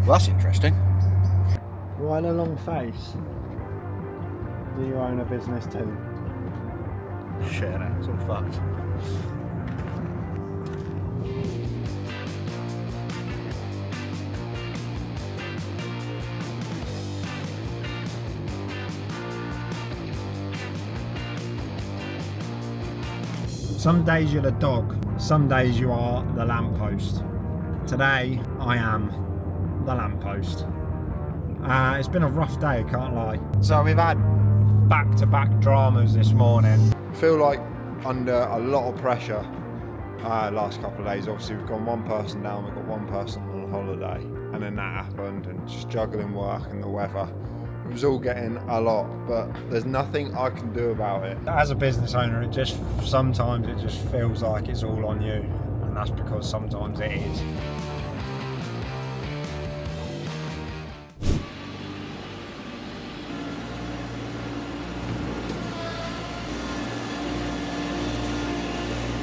Well, that's interesting. Why the long face? Do you own a business too? Shit, it's all fucked. Some days you're the dog, some days you are the lamppost. Today I am the lamppost. It's been a rough day, can't lie. So we've had back-to-back dramas this morning. Feel like under a lot of pressure last couple of days. Obviously we've gone one person down, we've got one person on holiday, and then that happened, and just juggling work and the weather. It was all getting a lot, but there's nothing I can do about it. As a business owner, sometimes it just feels like it's all on you, and that's because sometimes it is.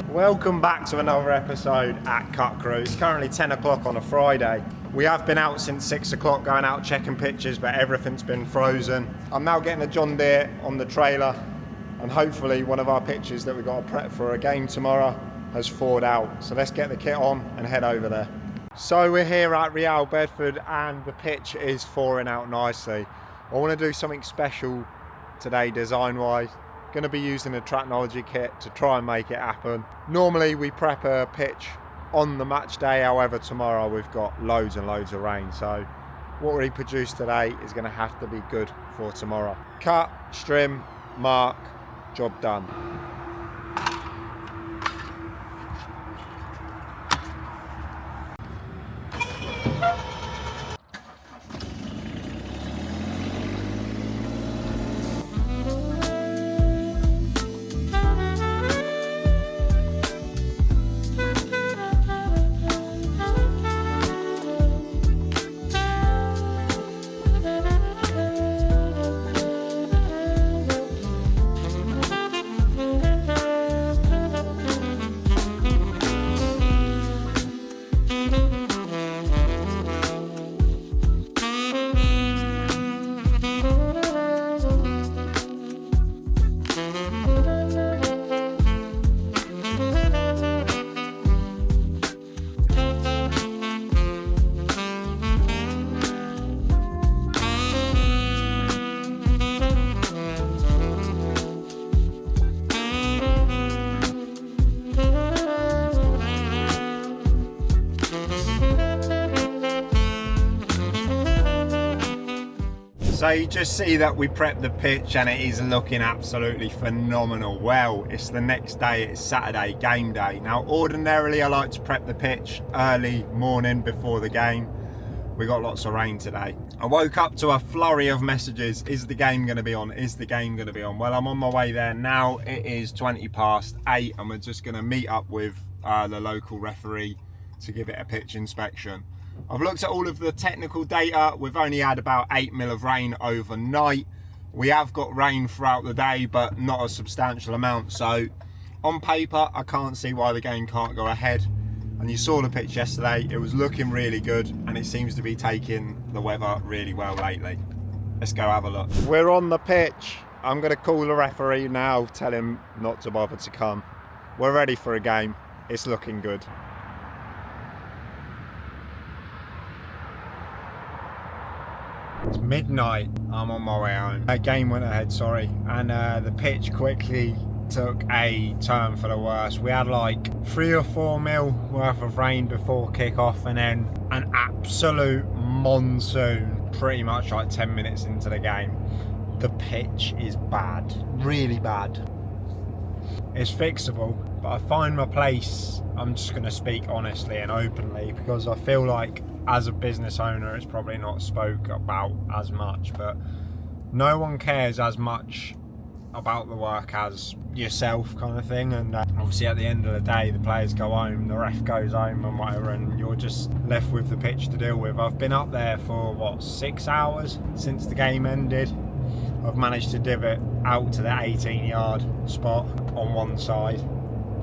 Welcome back to another episode at CUTCREW. It's currently 10 o'clock on a Friday. We have been out since 6 o'clock going out checking pictures, but everything's been frozen. I'm now getting a John Deere on the trailer, and hopefully one of our pictures that we've got to prep for a game tomorrow has thawed out. So let's get the kit on and head over there. So we're here at Real Bedford and the pitch is thawing out nicely. I want to do something special today design-wise. Going to be using a Tracknology kit to try and make it happen. Normally we prep a pitch on the match day, however tomorrow we've got loads and loads of rain, so what we produce today is going to have to be good for tomorrow. Cut, trim, mark, job done. So you just see that we prepped the pitch and it is looking absolutely phenomenal. Well, it's the next day, it's Saturday, game day. Now ordinarily I like to prep the pitch early morning before the game. We got lots of rain today. I woke up to a flurry of messages. Is the game going to be on? Is the game going to be on? Well, I'm on my way there now. It is 8:20 and we're just going to meet up with the local referee to give it a pitch inspection. I've looked at all of the technical data. We've only had about 8 mil of rain overnight. We have got rain throughout the day, but not a substantial amount. So on paper, I can't see why the game can't go ahead. And you saw the pitch yesterday. It was looking really good and it seems to be taking the weather really well lately. Let's go have a look. We're on the pitch. I'm going to call the referee now, tell him not to bother to come. We're ready for a game. It's looking good. It's midnight, I'm on my way home. A game went ahead, sorry, and the pitch quickly took a turn for the worse. We had like 3 or 4 mil worth of rain before kick-off, and then an absolute monsoon pretty much like 10 minutes into the game. The pitch is bad, really bad. It's fixable, but I find my place, I'm just going to speak honestly and openly, because I feel like as a business owner it's probably not spoke about as much, but no one cares as much about the work as yourself, kind of thing. And obviously at the end of the day the players go home, the ref goes home and whatever, and you're just left with the pitch to deal with. I've been up there for what, 6 hours since the game ended. I've managed to divot out to the 18-yard spot on one side,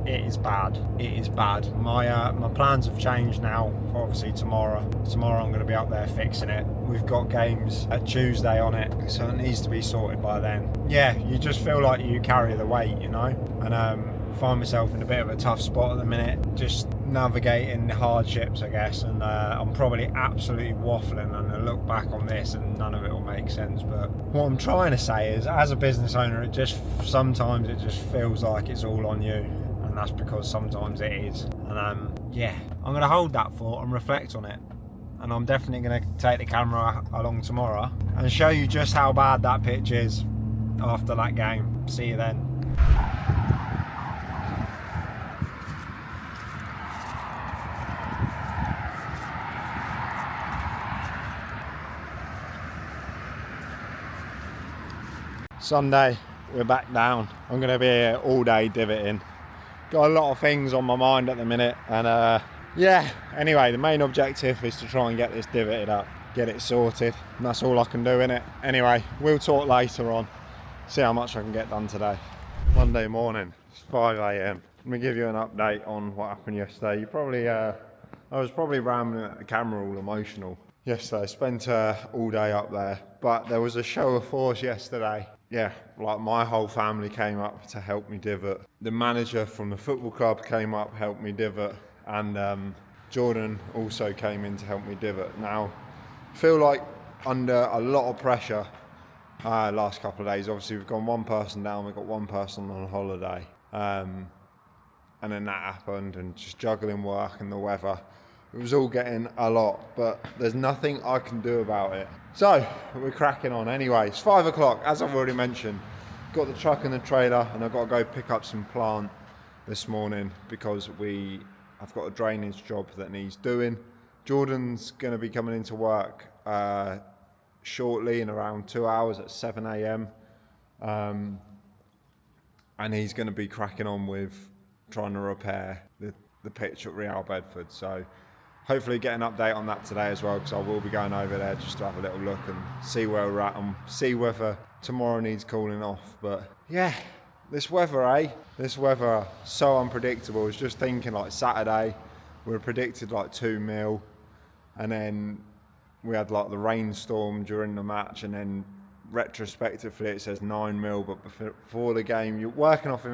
it is bad. It is bad. My plans have changed now for obviously tomorrow. Tomorrow I'm going to be up there fixing it. We've got games at Tuesday on it, so it needs to be sorted by then. Yeah, you just feel like you carry the weight, you know, and find myself in a bit of a tough spot at the minute, just navigating hardships, I guess, and I'm probably absolutely waffling, and I look back on this and none of it will make sense. But what I'm trying to say is, as a business owner, sometimes it just feels like it's all on you, and that's because sometimes it is. And yeah, I'm going to hold that thought and reflect on it, and I'm definitely going to take the camera along tomorrow and show you just how bad that pitch is after that game. See you then. Sunday, we're back down. I'm going to be here all day divoting. Got a lot of things on my mind at the minute, and yeah, anyway, the main objective is to try and get this divoted up, get it sorted, and that's all I can do, innit? Anyway, we'll talk later on, see how much I can get done today. Monday morning, it's 5 AM. Let me give you an update on what happened yesterday. You probably, I was probably rambling at the camera all emotional yesterday. I spent all day up there, but there was a show of force yesterday. Yeah, like my whole family came up to help me divot. The manager from the football club came up, helped me divot, and Jordan also came in to help me divot. Now, I feel like under a lot of pressure last couple of days. Obviously, we've gone one person down, we've got one person on holiday, and then that happened, and just juggling work and the weather. It was all getting a lot, but there's nothing I can do about it. So, we're cracking on anyway. It's 5 o'clock, as I've already mentioned. Got the truck and the trailer, and I've got to go pick up some plant this morning because I've got a drainage job that needs doing. Jordan's going to be coming into work shortly, in around 2 hours at 7 AM. And he's going to be cracking on with trying to repair the pitch at Real Bedford. So, hopefully get an update on that today as well, because I will be going over there just to have a little look and see where we're at and see whether tomorrow needs cooling off. But yeah, this weather, This weather, so unpredictable. I was just thinking, like, Saturday, we were predicted like 2 mil, and then we had like the rainstorm during the match, and then retrospectively it says 9 mil, but before the game, you're working off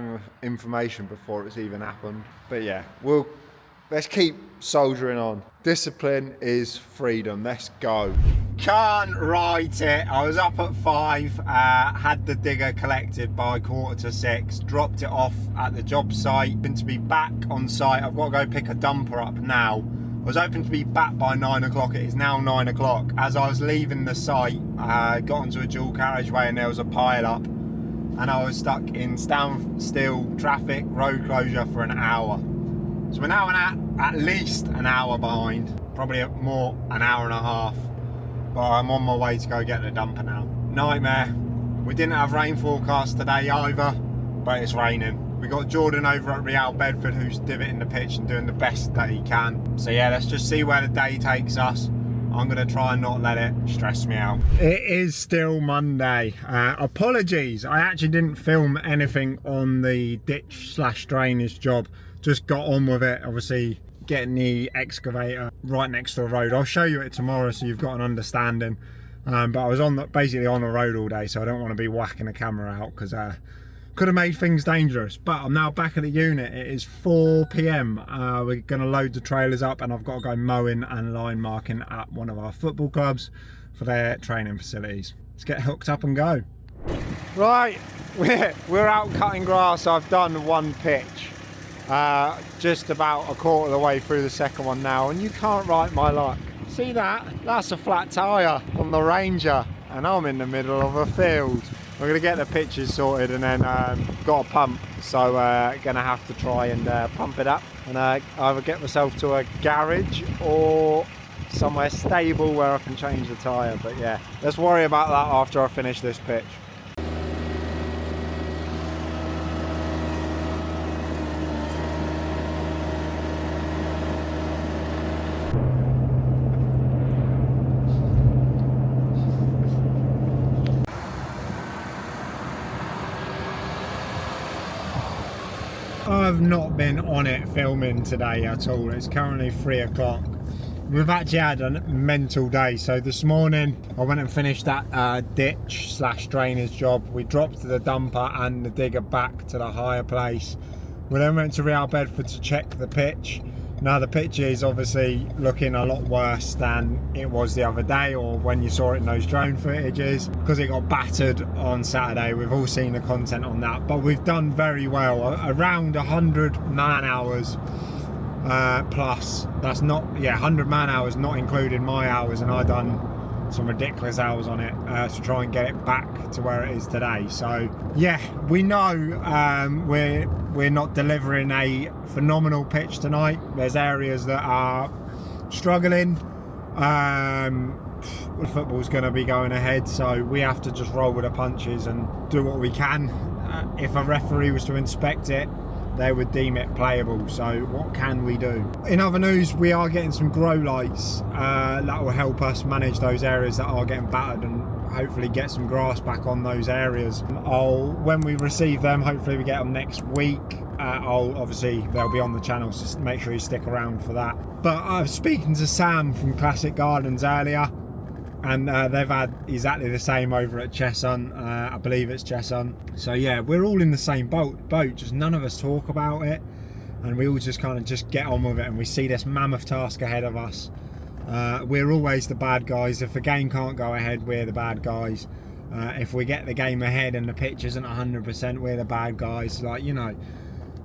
information before it's even happened. But yeah, let's keep soldiering on. Discipline is freedom. Let's go. Can't write it. I was up at 5, had the digger collected by 5:45, dropped it off at the job site. Been to be back on site. I've got to go pick a dumper up now. I was hoping to be back by 9 o'clock. It is now 9 o'clock. As I was leaving the site, I got onto a dual carriageway and there was a pile up, and I was stuck in standstill traffic, road closure for an hour. So we're now at least an hour behind, probably more an hour and a half. But I'm on my way to go get the dumper now. Nightmare. We didn't have rain forecast today either, but it's raining. We got Jordan over at Real Bedford, who's divoting the pitch and doing the best that he can. So yeah, let's just see where the day takes us. I'm going to try and not let it stress me out. It is still Monday. Apologies, I actually didn't film anything on the ditch/drainage job. Just got on with it, obviously getting the excavator right next to the road. I'll show you it tomorrow so you've got an understanding. But I was basically on the road all day, so I don't want to be whacking the camera out, because could have made things dangerous. But I'm now back at the unit. It is 4 PM. We're going to load the trailers up, and I've got to go mowing and line marking at one of our football clubs for their training facilities. Let's get hooked up and go. Right, we're out cutting grass. I've done one pitch. Just about a quarter of the way through the second one now, and you can't write my luck. See that? That's a flat tyre on the Ranger, and I'm in the middle of a field. We're going to get the pitches sorted, and then got a pump, so going to have to try and pump it up, and either get myself to a garage or somewhere stable where I can change the tyre. But yeah, let's worry about that after I finish this pitch. I've have not been on it filming today at all. It's currently 3 o'clock. We've actually had a mental day. So this morning I went and finished that ditch / drainage job. We dropped the dumper and the digger back to the higher place. We then went to Real Bedford to check the pitch. Now the pitch is obviously looking a lot worse than it was the other day, or when you saw it in those drone footages, because it got battered on Saturday. We've all seen the content on that, but we've done very well. Around 100 man hours plus. That's not, yeah, 100 man hours, not including my hours, and I done some ridiculous hours on it to try and get it back to where it is today. So yeah, we know we're not delivering a phenomenal pitch tonight. There's areas that are struggling. The football's going to be going ahead, so we have to just roll with the punches and do what we can. If a referee was to inspect it, they would deem it playable. So what can we do? In other news, we are getting some grow lights that will help us manage those areas that are getting battered and hopefully get some grass back on those areas. When we receive them, hopefully we get them next week. Obviously they'll be on the channel, so make sure you stick around for that. But I was speaking to Sam from Classic Gardens earlier, and they've had exactly the same over at 𝐬𝐮𝐬𝐫𝐿𝐻. I believe it's 𝐬𝐮𝐬𝐻. So yeah, we're all in the same boat, just none of us talk about it, and we all just kind of just get on with it, and we see this mammoth task ahead of us. We're always the bad guys. If the game can't go ahead, we're the bad guys. If we get the game ahead and the pitch isn't 100%, we're the bad guys. Like, you know,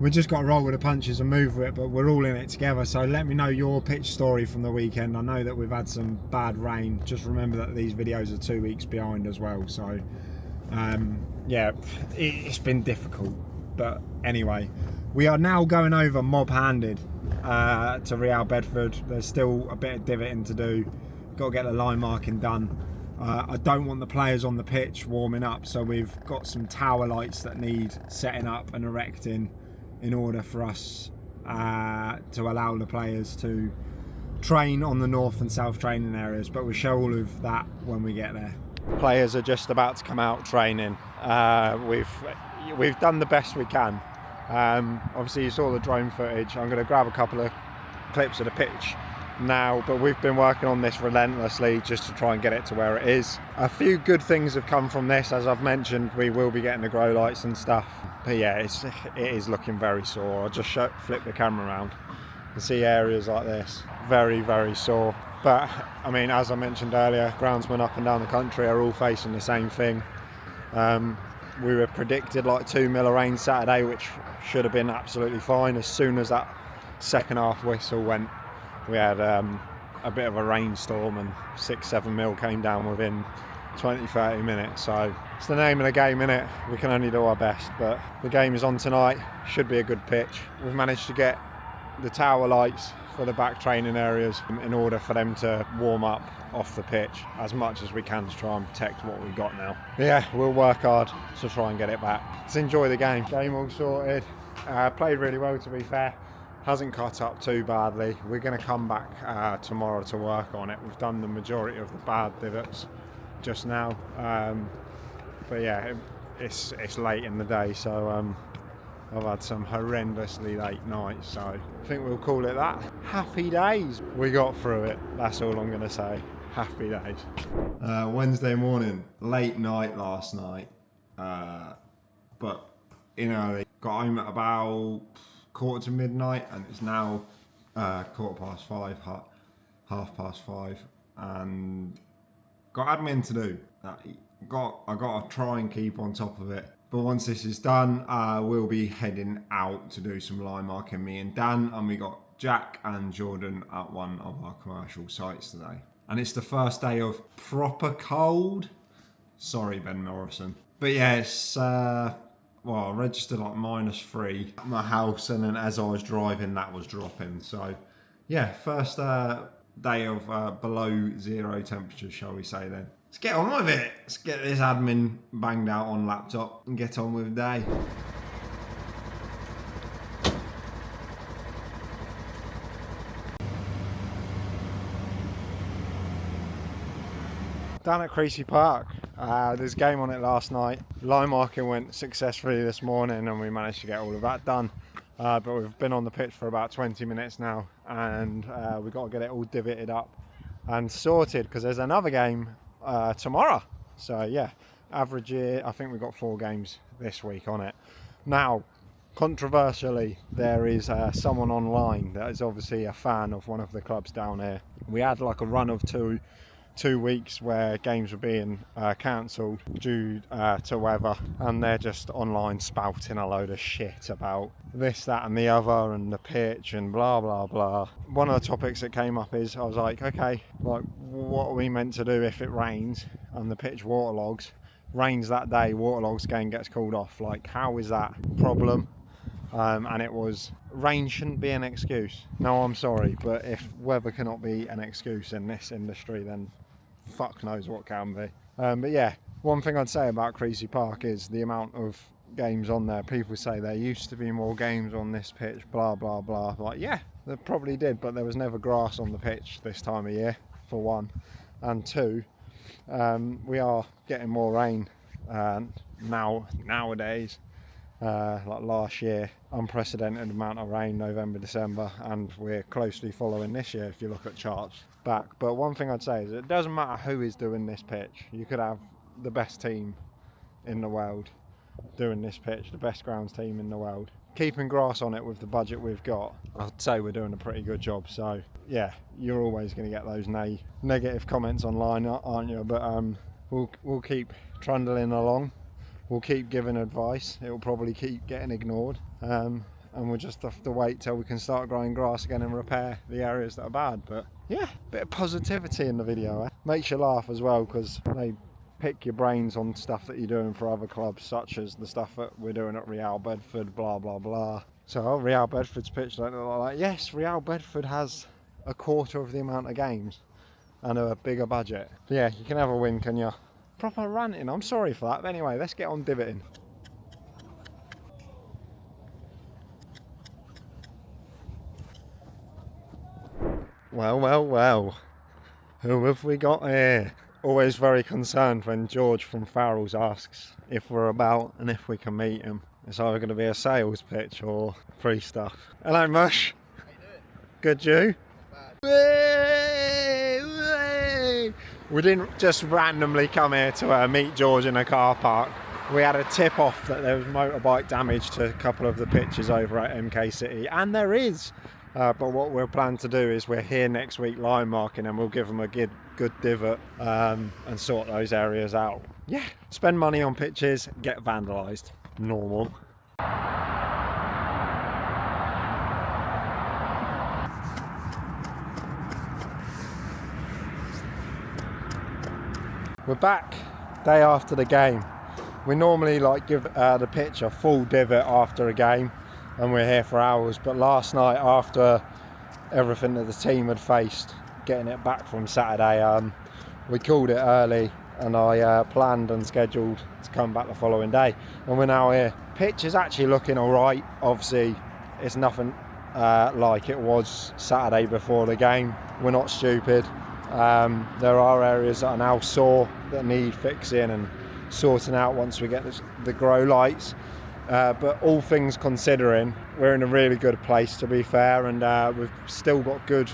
we just got to roll with the punches and move with it, but we're all in it together. So let me know your pitch story from the weekend. I know that we've had some bad rain. Just remember that these videos are 2 weeks behind as well. So yeah, it's been difficult. But anyway, we are now going over mob-handed to Real Bedford. There's still a bit of divoting to do. Got to get the line marking done. I don't want the players on the pitch warming up, so we've got some tower lights that need setting up and erecting in order for us to allow the players to train on the north and south training areas, but we'll show all of that when we get there. Players are just about to come out training. We've done the best we can. Obviously you saw the drone footage. I'm going to grab a couple of clips of the pitch now, but we've been working on this relentlessly just to try and get it to where it is. A few good things have come from this. As I've mentioned, we will be getting the grow lights and stuff, but yeah, it is looking very sore. I'll just flip the camera around and see areas like this, very, very sore. But I mean, as I mentioned earlier, groundsmen up and down the country are all facing the same thing. We were predicted like 2 mil of rain Saturday, which should have been absolutely fine. As soon as that second half whistle went, we had a bit of a rainstorm, and 6-7 mil came down within 20-30 minutes. So it's the name of the game, innit? We can only do our best, but the game is on tonight. Should be a good pitch. We've managed to get the tower lights for the back training areas in order for them to warm up off the pitch as much as we can to try and protect what we've got now. Yeah, we'll work hard to try and get it back. Let's enjoy the game. Game all sorted. Played really well, to be fair. Hasn't cut up too badly. We're going to come back tomorrow to work on it. We've done the majority of the bad divots just now, but yeah, it's late in the day, so I've had some horrendously late nights, so I think we'll call it that. Happy days. We got through it. That's all I'm going to say. Happy days. Wednesday morning, late night last night, but in early. Got home at about 1/4 to midnight, and it's now 5:15, half past 5, and got admin to do. I got to try and keep on top of it. But once this is done, we'll be heading out to do some line marking, me and Dan, and we got Jack and Jordan at one of our commercial sites today. And it's the first day of proper cold. Sorry, Ben Morrison. But yeah, it's well, I registered like -3 at my house, and then as I was driving, that was dropping. So yeah, first day of below 0 temperatures, shall we say then. Let's get on with it. Let's get this admin banged out on laptop and get on with the day. Down at Creasy Park, there's a game on it last night. Line marking went successfully this morning, and we managed to get all of that done. but we've been on the pitch for about 20 minutes now, and we've got to get it all divoted up and sorted because there's another game tomorrow. So yeah, average year, I think we've got 4 games this week on it. Now, controversially, there is someone online that is obviously a fan of one of the clubs down here. We had like a run of two weeks where games were being cancelled due to weather, and they're just online spouting a load of shit about this, that and the other and the pitch and blah blah blah. One of the topics that came up is, I was like, okay, like what are we meant to do if it rains and the pitch waterlogs? Rains that day, waterlogs, game gets called off. Like, how is that a problem? And it was, rain shouldn't be an excuse. No, I'm sorry, but if weather cannot be an excuse in this industry, then fuck knows what can be. But yeah, one thing I'd say about Creasy Park is the amount of games on there. People say there used to be more games on this pitch, blah blah blah. Like, yeah, there probably did, but there was never grass on the pitch this time of year, for one. And two, we are getting more rain nowadays. Like last year, unprecedented amount of rain, November, December, and we're closely following this year if you look at charts back. But one thing I'd say is it doesn't matter who is doing this pitch. You could have the best team in the world doing this pitch, the best grounds team in the world. Keeping grass on it with the budget we've got, I'd say we're doing a pretty good job. So yeah, you're always going to get those negative comments online, aren't you? But we'll keep trundling along. We'll keep giving advice. It'll probably keep getting ignored, and we'll just have to wait till we can start growing grass again and repair the areas that are bad. But yeah, bit of positivity in the video. Makes you laugh as well, because they pick your brains on stuff that you're doing for other clubs, such as the stuff that we're doing at Real Bedford, blah blah blah. So Real Bedford's pitch don't look like that. Yes, Real Bedford has a quarter of the amount of games and a bigger budget. But yeah, you can have a win, can you? Proper ranting, I'm sorry for that. But anyway, let's get on divoting. Well, who have we got here? Always very concerned when George from Farrell's asks if we're about and if we can meet him. It's either going to be a sales pitch or free stuff. Hello, Mush. How you doing? Good, you? Not bad. We didn't just randomly come here to meet George in a car park. We had a tip off that there was motorbike damage to a couple of the pitches over at MK City, and there is. But what we're planning to do is we're here next week line marking, and we'll give them a good divot and sort those areas out. Yeah, spend money on pitches, get vandalised. Normal. We're back day after the game. We normally like give the pitch a full divot after a game, and we're here for hours. But last night, after everything that the team had faced, getting it back from Saturday, we called it early, and I planned and scheduled to come back the following day. And we're now here. Pitch is actually looking all right. Obviously, it's nothing like it was Saturday before the game. We're not stupid. There are areas that are now sore that need fixing and sorting out once we get the grow lights. But all things considering, we're in a really good place, to be fair, and we've still got good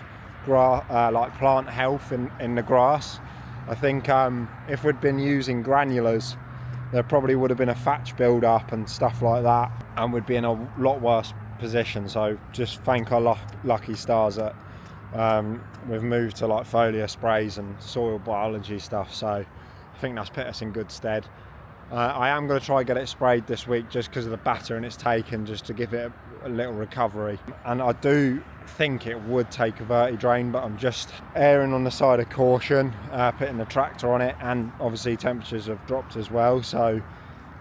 like plant health in the grass. I think if we'd been using granulars, there probably would have been a thatch build up and stuff like that, and we'd be in a lot worse position. So just thank our lucky stars that we've moved to like foliar sprays and soil biology stuff, so I think that's put us in good stead. I am going to try and get it sprayed this week just because of the battering it's taken, just to give it a little recovery. And I do think it would take a verti-drain, but I'm just erring on the side of caution, putting the tractor on it, and obviously temperatures have dropped as well, so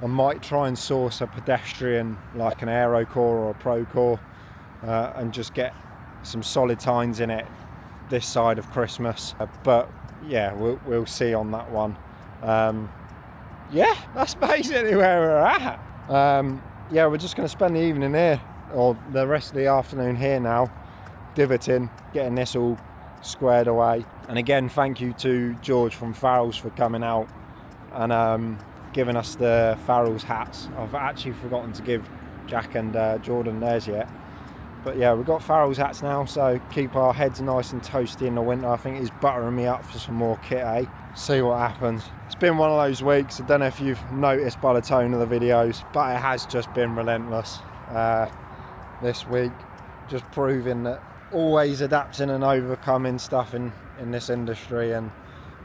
I might try and source a pedestrian like an Aero Core or a Pro Core and just get some solid tines in it this side of Christmas. But yeah, we'll see on that one. Yeah, that's basically where we're at. Yeah, we're just going to spend the evening here, or the rest of the afternoon here now, divoting, getting this all squared away. And again, thank you to George from Farrell's for coming out and giving us the Farrell's hats. I've actually forgotten to give Jack and Jordan theirs yet. But yeah, we've got Farrell's hats now, so keep our heads nice and toasty in the winter. I think he's buttering me up for some more kit, eh? See what happens. It's been one of those weeks. I don't know if you've noticed by the tone of the videos, but it has just been relentless this week. Just proving that always adapting and overcoming stuff in this industry and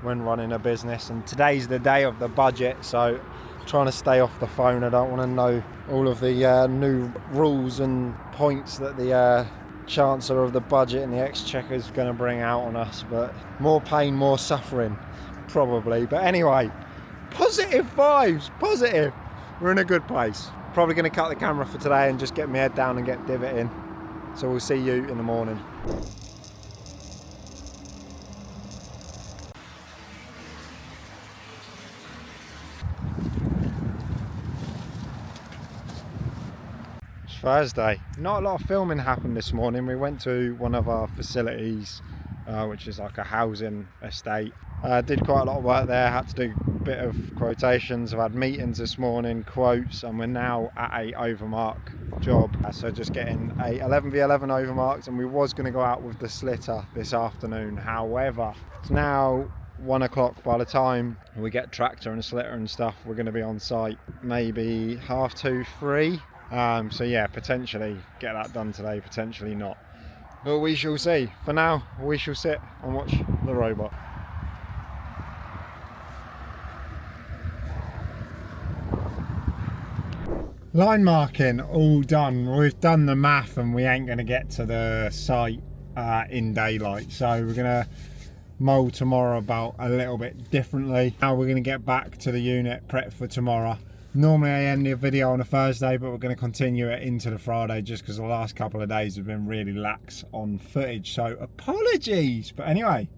when running a business. And today's the day of the budget, so trying to stay off the phone. I don't want to know all of the new rules and points that the Chancellor of the Budget and the Exchequer is going to bring out on us, but more pain, more suffering probably. But anyway, positive vibes, positive. We're in a good place. Probably going to cut the camera for today and just get my head down and get divot in. So we'll see you in the morning. It's Thursday. Not a lot of filming happened this morning. We went to one of our facilities, which is like a housing estate. Did quite a lot of work there, had to do a bit of quotations. I've had meetings this morning, quotes, and we're now at a overmark job. So just getting a 11v11 overmarked, and we was going to go out with the slitter this afternoon. However, it's now 1 o'clock. By the time we get tractor and slitter and stuff, we're going to be on site maybe 2:30, 3. So yeah, potentially get that done today, potentially not. But we shall see. For now, we shall sit and watch the robot. Line marking all done. We've done the math and we ain't going to get to the site in daylight, so we're going to mow tomorrow about a little bit differently. Now we're going to get back to the unit, prep for tomorrow. Normally I end the video on a Thursday, but we're going to continue it into the Friday just because the last couple of days have been really lax on footage, so apologies. But anyway,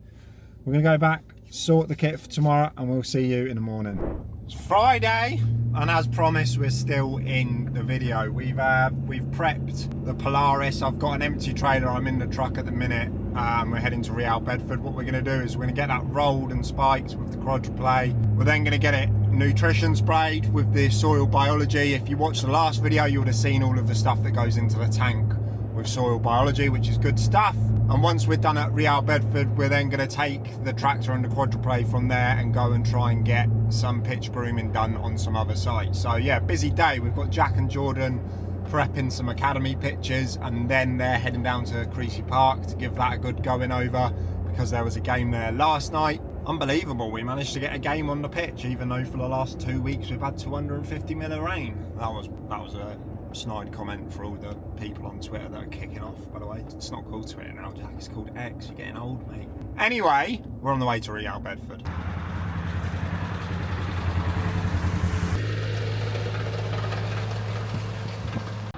we're going to go back, sort the kit for tomorrow, and we'll see you in the morning. It's Friday, and as promised, we're still in the video. We've prepped the Polaris. I've got an empty trailer. I'm in the truck at the minute. We're heading to Real Bedford. What we're going to do is we're going to get that rolled and spiked with the quadruplay. We're then going to get it nutrition sprayed with the soil biology. If you watched the last video, you would have seen all of the stuff that goes into the tank with soil biology, which is good stuff. And once we're done at Real Bedford, we're then going to take the tractor and the quadruplay from there and go and try and get some pitch grooming done on some other sites. So yeah, busy day. We've got Jack and Jordan prepping some academy pitches, and then they're heading down to CUTCREW Park to give that a good going over, because there was a game there last night. Unbelievable, we managed to get a game on the pitch, even though for the last 2 weeks we've had 250 mil of rain. That was a snide comment for all the people on Twitter that are kicking off, by the way. It's not called Twitter now, Jack, it's called X. You're getting old, mate. Anyway, we're on the way to Real Bedford.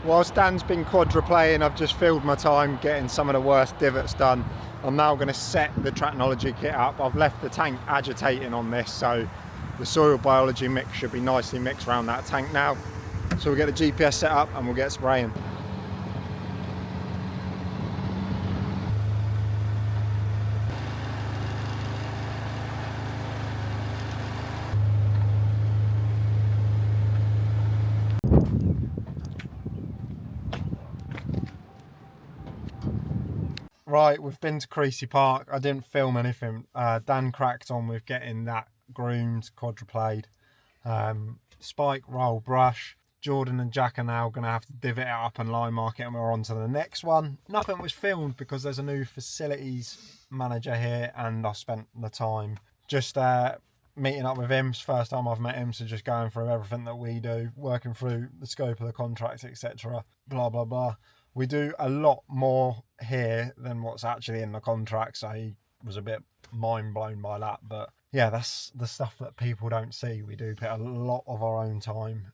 Whilst Dan's been quadruplaying, I've just filled my time getting some of the worst divots done. I'm now going to set the Trachnology kit up. I've left the tank agitating on this, so the soil biology mix should be nicely mixed around that tank now. So we'll get the GPS set up and we'll get spraying. Right, we've been to CUTCREW Park. I didn't film anything. Dan cracked on with getting that groomed, quadruplayed, spike, roll, brush. Jordan and Jack are now going to have to divot it up and line mark it, and we're on to the next one. Nothing was filmed because there's a new facilities manager here, and I spent the time just meeting up with him. It's the first time I've met him, so just going through everything that we do, working through the scope of the contract, etc. Blah, blah, blah. We do a lot more here than what's actually in the contract, so he was a bit mind blown by that. But yeah, that's the stuff that people don't see. We do put a lot of our own time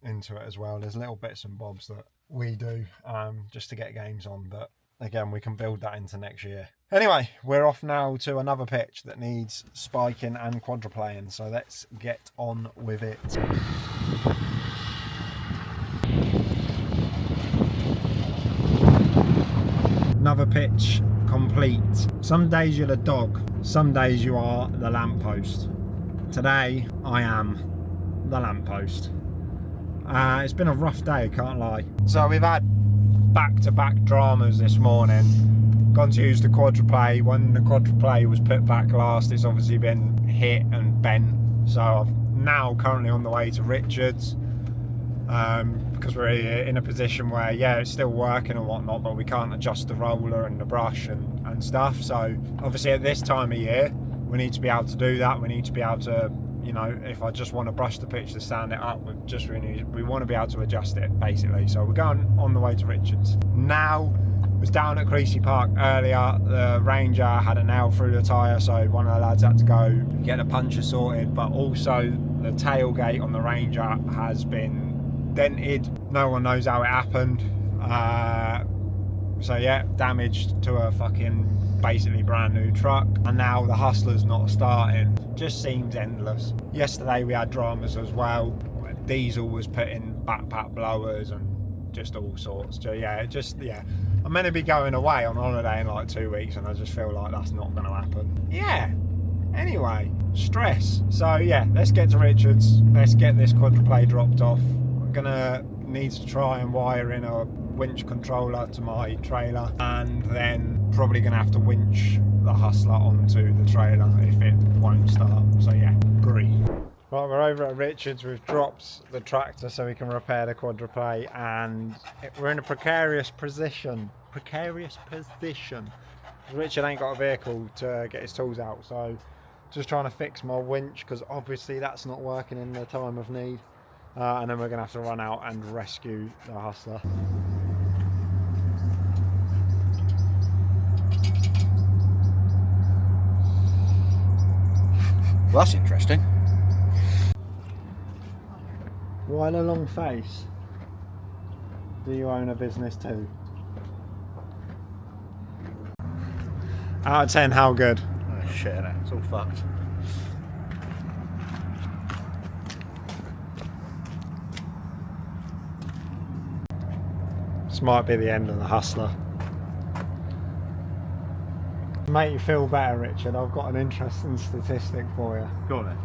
into it as well. There's little bits and bobs that we do just to get games on, but again, we can build that into next year. Anyway, we're off now to another pitch that needs spiking and quadruplaying, so let's get on with it. Another pitch complete. Some days you're the dog, some days you are the lamppost. Today I am the lamppost. It's been a rough day, can't lie. So we've had back-to-back dramas this morning. Gone to use the quadruplay. When the quadruplay was put back last, it's obviously been hit and bent. So I'm now currently on the way to Richards, because we're in a position where, yeah, it's still working and whatnot, but we can't adjust the roller and the brush and stuff. So obviously at this time of year, we need to be able to do that. We need to be able to, you know, if I just want to brush the pitch to stand it up, we want to be able to adjust it, basically. So we're going on the way to Richards. Now, was down at Creasy Park earlier. The Ranger had a nail through the tyre, so one of the lads had to go get a puncture sorted, but also the tailgate on the Ranger has been dented. No one knows how it happened. So yeah, damaged to a fucking basically brand new truck, and now the Hustler's not starting. Just seems endless. Yesterday we had dramas as well. Diesel was putting backpack blowers and just all sorts. So yeah, I'm meant to be going away on holiday in like 2 weeks, and I just feel like that's not going to happen. Yeah, anyway, stress. So yeah, let's get to Richards. Let's get this quadruplay dropped off. I'm gonna need to try and wire in a winch controller to my trailer, and then probably gonna have to winch the Hustler onto the trailer if it won't start. So yeah, breathe. Right, we're over at Richards. We've dropped the tractor so we can repair the quadruplay, and we're in a precarious position. Richard ain't got a vehicle to get his tools out, so just trying to fix my winch, because obviously that's not working in the time of need. And then we're gonna have to run out and rescue the Hustler. Well, that's interesting. Why the long face? Do you own a business too? Out of 10, how good? Oh shit, it's all fucked. This might be the end of the Hustler. Make you feel better, Richard, I've got an interesting statistic for you. Go on then.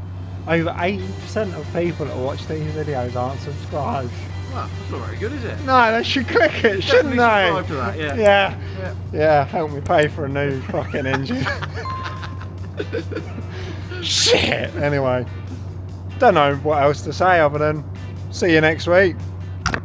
Over 80% of people that watch these videos aren't subscribed. Well, that's not very good, is it? No, they should click it, shouldn't they? Subscribe to that, yeah. Yeah, help me pay for a new fucking engine. Shit! Anyway, don't know what else to say other than see you next week.